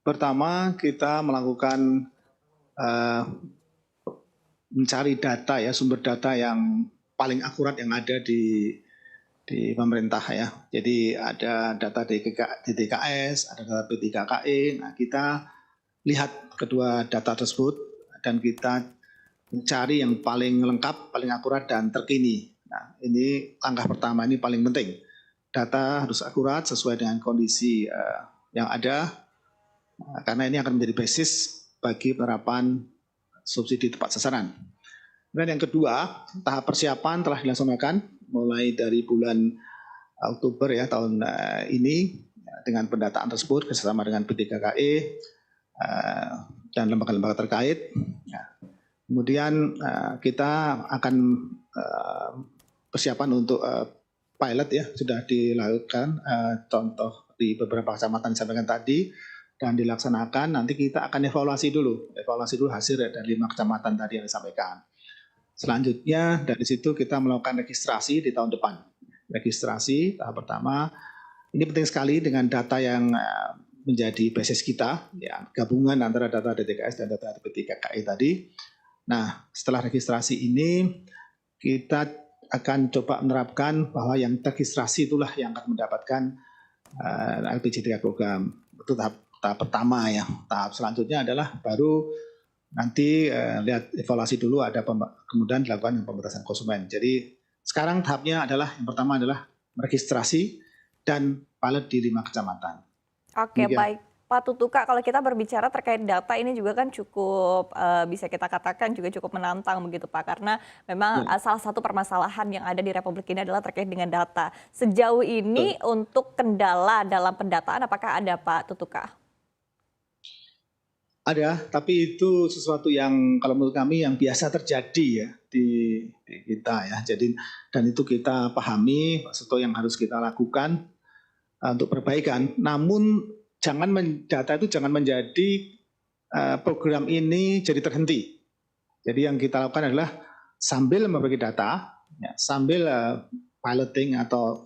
Pertama, kita melakukan mencari data ya, sumber data yang paling akurat yang ada di pemerintah ya. Jadi ada data DTKS, ada data P3KI. Nah, kita lihat kedua data tersebut dan kita mencari yang paling lengkap, paling akurat dan terkini. Nah, ini langkah pertama, ini paling penting. Data harus akurat sesuai dengan kondisi yang ada, karena ini akan menjadi basis bagi penerapan subsidi tepat sasaran. Kemudian yang kedua, tahap persiapan telah dilaksanakan mulai dari bulan Oktober ya tahun ini dengan pendataan tersebut bersama dengan P3KI dan lembaga-lembaga terkait. Kemudian kita akan persiapan untuk pilot ya sudah dilakukan, contoh di beberapa kecamatan disampaikan tadi dan dilaksanakan. Nanti kita akan evaluasi dulu hasil dari 5 kecamatan tadi yang disampaikan. Selanjutnya dari situ kita melakukan registrasi di tahun depan. Registrasi tahap pertama ini penting sekali dengan data yang menjadi basis kita, ya, gabungan antara data DTKS dan data P3KI tadi. Nah, setelah registrasi ini kita akan coba menerapkan bahwa yang terregistrasi itulah yang akan mendapatkan LPG 3 kg. Itu tahap pertama ya. Tahap selanjutnya adalah baru nanti lihat evaluasi dulu, ada kemudian dilakukan pembatasan konsumen. Jadi sekarang tahapnya adalah yang pertama adalah meregistrasi dan pilot di 5 kecamatan. Oke, baik. Pak Tutuka, kalau kita berbicara terkait data ini juga kan cukup bisa kita katakan juga cukup menantang begitu Pak, karena memang salah satu permasalahan yang ada di Republik ini adalah terkait dengan data. Sejauh ini untuk kendala dalam pendataan apakah ada Pak Tutuka? Ada, tapi itu sesuatu yang kalau menurut kami yang biasa terjadi ya di kita ya. Jadi dan itu kita pahami sesuatu yang harus kita lakukan untuk perbaikan. Namun data itu jangan menjadi program ini jadi terhenti. Jadi yang kita lakukan adalah sambil membagi data, ya, sambil piloting atau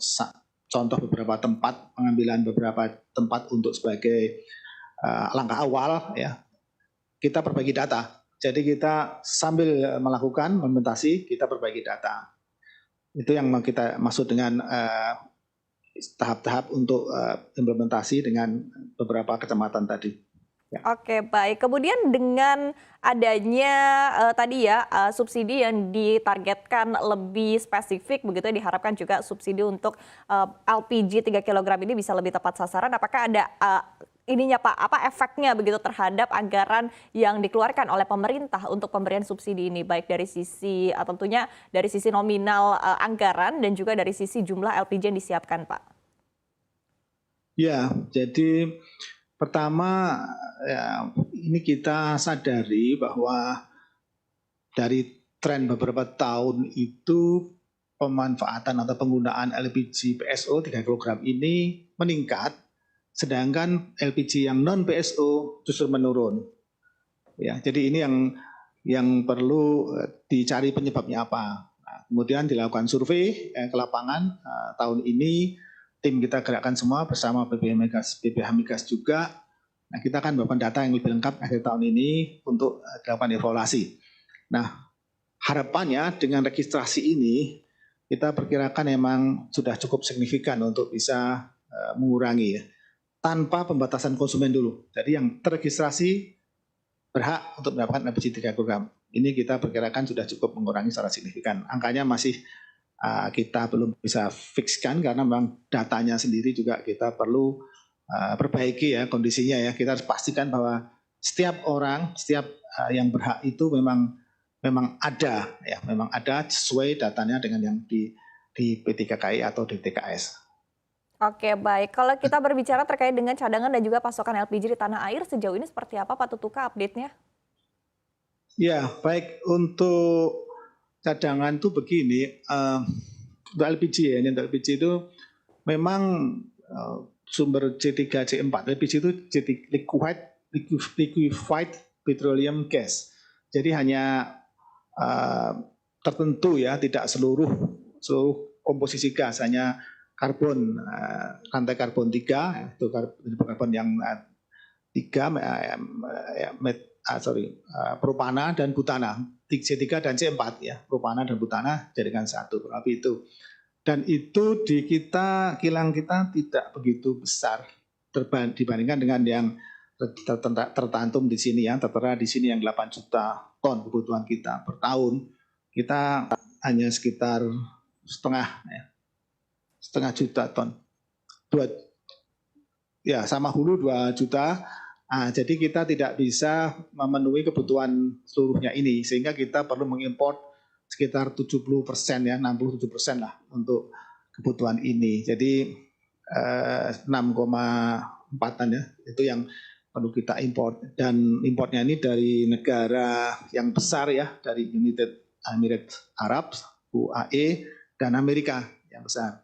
contoh beberapa tempat, pengambilan beberapa tempat untuk sebagai langkah awal ya, kita perbaiki data. Jadi kita sambil melakukan implementasi, kita perbaiki data. Itu yang kita maksud dengan tahap-tahap untuk implementasi dengan beberapa kecamatan tadi. Ya. Oke, baik. Kemudian dengan adanya tadi ya subsidi yang ditargetkan lebih spesifik begitu ya, diharapkan juga subsidi untuk LPG 3 kg ini bisa lebih tepat sasaran. Apakah ada ininya Pak, apa efeknya begitu terhadap anggaran yang dikeluarkan oleh pemerintah untuk pemberian subsidi ini, baik dari sisi tentunya dari sisi nominal anggaran dan juga dari sisi jumlah LPG yang disiapkan Pak? Ya, jadi pertama ya, ini kita sadari bahwa dari tren beberapa tahun itu pemanfaatan atau penggunaan LPG PSO 3 kg ini meningkat, sedangkan LPG yang non PSO justru menurun. Ya, jadi ini yang perlu dicari penyebabnya apa. Nah, kemudian dilakukan survei ke lapangan tahun ini, tim kita gerakkan semua bersama BPH Migas juga. Nah, kita akan melakukan data yang lebih lengkap akhir tahun ini untuk dilakukan evaluasi. Nah, harapannya dengan registrasi ini kita perkirakan memang sudah cukup signifikan untuk bisa mengurangi ya, tanpa pembatasan konsumen dulu. Jadi yang terregistrasi berhak untuk mendapatkan LPG 3 kg. Ini kita perkirakan sudah cukup mengurangi secara signifikan. Angkanya masih kita belum bisa fixkan karena memang datanya sendiri juga kita perlu perbaiki ya kondisinya ya. Kita harus pastikan bahwa setiap orang, setiap yang berhak itu memang ada ya, memang ada sesuai datanya dengan yang di P3KI atau di TKS. Oke, baik. Kalau kita berbicara terkait dengan cadangan dan juga pasokan LPG di tanah air, sejauh ini seperti apa Pak Tutuka update-nya? Ya, baik. Untuk cadangan itu begini, untuk LPG ya, ini untuk LPG itu memang sumber C3, C4. LPG itu liquefied petroleum gas. Jadi hanya tertentu ya, tidak seluruh komposisi gas, hanya karbon, rantai karbon 3, itu karbon yang tiga propana dan butana, C3 dan C4 ya, propana dan butana jadikan satu, kurang lebih itu. Dan itu di kilang kita tidak begitu besar dibandingkan dengan yang tertantum di sini ya, tertera di sini yang 8 juta ton kebutuhan kita per tahun. Kita hanya sekitar setengah juta ton. Sama hulu 2 juta. Jadi kita tidak bisa memenuhi kebutuhan seluruhnya ini, sehingga kita perlu mengimpor sekitar 70% ya, 67% lah untuk kebutuhan ini. Jadi 6,4-an ya, itu yang perlu kita impor. Dan importnya ini dari negara yang besar ya, dari United Emirates Arab, UAE, dan Amerika yang besar.